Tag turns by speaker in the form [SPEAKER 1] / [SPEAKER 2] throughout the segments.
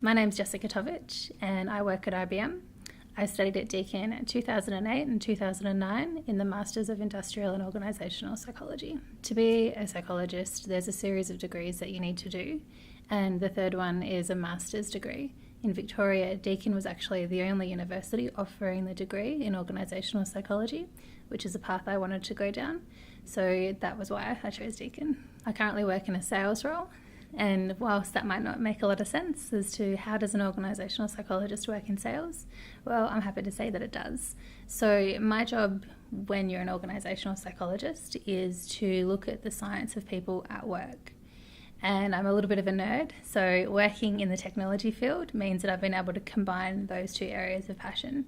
[SPEAKER 1] My name's Jessica Towicz and I work at IBM. I studied at Deakin in 2008 and 2009 in the Masters of Industrial and Organisational Psychology. To be a psychologist, there's a series of degrees that you need to do, and the third one is a master's degree. In Victoria, Deakin was actually the only university offering the degree in organisational psychology, which is a path I wanted to go down. So that was why I chose Deakin. I currently work in a sales role, and whilst that might not make a lot of sense as to how does an organisational psychologist work in sales, well, I'm happy to say that it does. So my job when you're an organisational psychologist is to look at the science of people at work. And I'm a little bit of a nerd, so working in the technology field means that I've been able to combine those two areas of passion.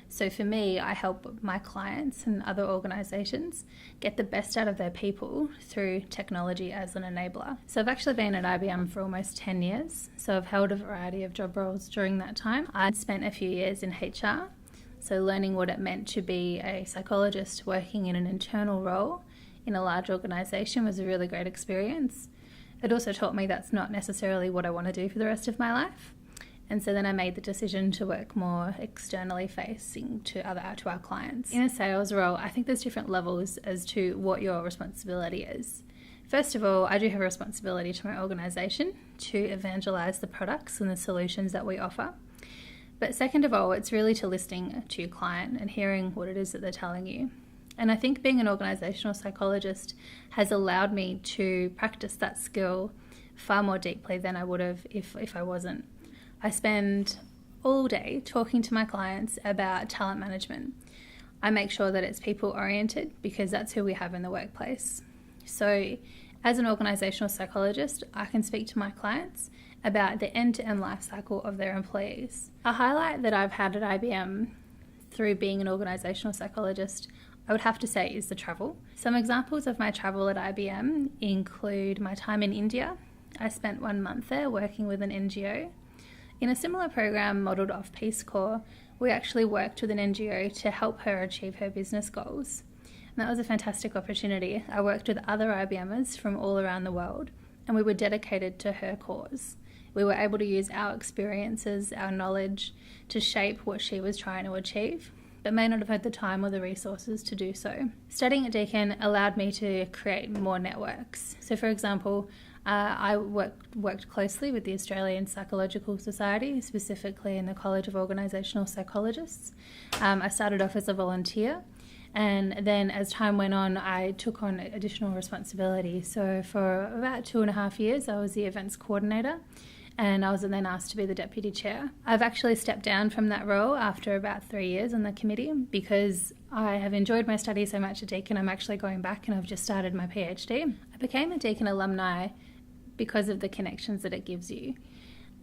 [SPEAKER 1] So for me, I help my clients and other organisations get the best out of their people through technology as an enabler. So I've actually been at IBM for almost 10 years, so I've held a variety of job roles during that time. I'd spent a few years in HR, so learning what it meant to be a psychologist working in an internal role in a large organisation was a really great experience. It also taught me that's not necessarily what I want to do for the rest of my life. And so then I made the decision to work more externally facing to our clients. In a sales role, I think there's different levels as to what your responsibility is. First of all, I do have a responsibility to my organisation to evangelise the products and the solutions that we offer. But second of all, it's really to listening to your client and hearing what it is that they're telling you. And I think being an organisational psychologist has allowed me to practice that skill far more deeply than I would have if I wasn't. I spend all day talking to my clients about talent management. I make sure that it's people oriented because that's who we have in the workplace. So as an organisational psychologist, I can speak to my clients about the end-to-end life cycle of their employees. A highlight that I've had at IBM through being an organisational psychologist, I would have to say, is the travel. Some examples of my travel at IBM include my time in India. I spent 1 month there working with an NGO. In a similar program modelled off Peace Corps, we actually worked with an NGO to help her achieve her business goals. And that was a fantastic opportunity. I worked with other IBMers from all around the world, and we were dedicated to her cause. We were able to use our experiences, our knowledge, to shape what she was trying to achieve, but may not have had the time or the resources to do so. Studying at Deakin allowed me to create more networks. So for example, I worked closely with the Australian Psychological Society, specifically in the College of Organisational Psychologists. I started off as a volunteer, and then as time went on, I took on additional responsibility. So for about 2.5 years, I was the events coordinator, and I was then asked to be the deputy chair. I've actually stepped down from that role after about 3 years on the committee because I have enjoyed my study so much at Deakin. I'm actually going back and I've just started my PhD. I became a Deakin alumni because of the connections that it gives you.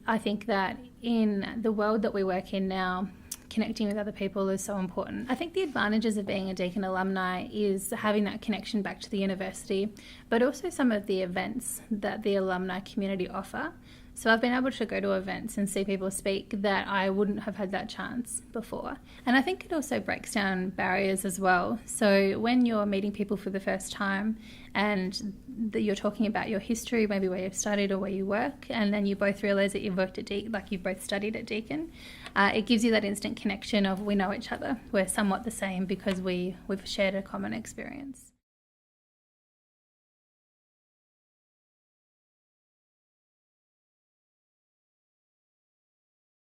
[SPEAKER 1] I think that in the world that we work in now, connecting with other people is so important. I think the advantages of being a Deakin alumni is having that connection back to the university, but also some of the events that the alumni community offer. So I've been able to go to events and see people speak that I wouldn't have had that chance before. And I think it also breaks down barriers as well. So when you're meeting people for the first time and you're talking about your history, maybe where you've studied or where you work, and then you both realise that you've worked at you've both studied at Deakin, it gives you that instant connection of we know each other. We're somewhat the same because we've shared a common experience.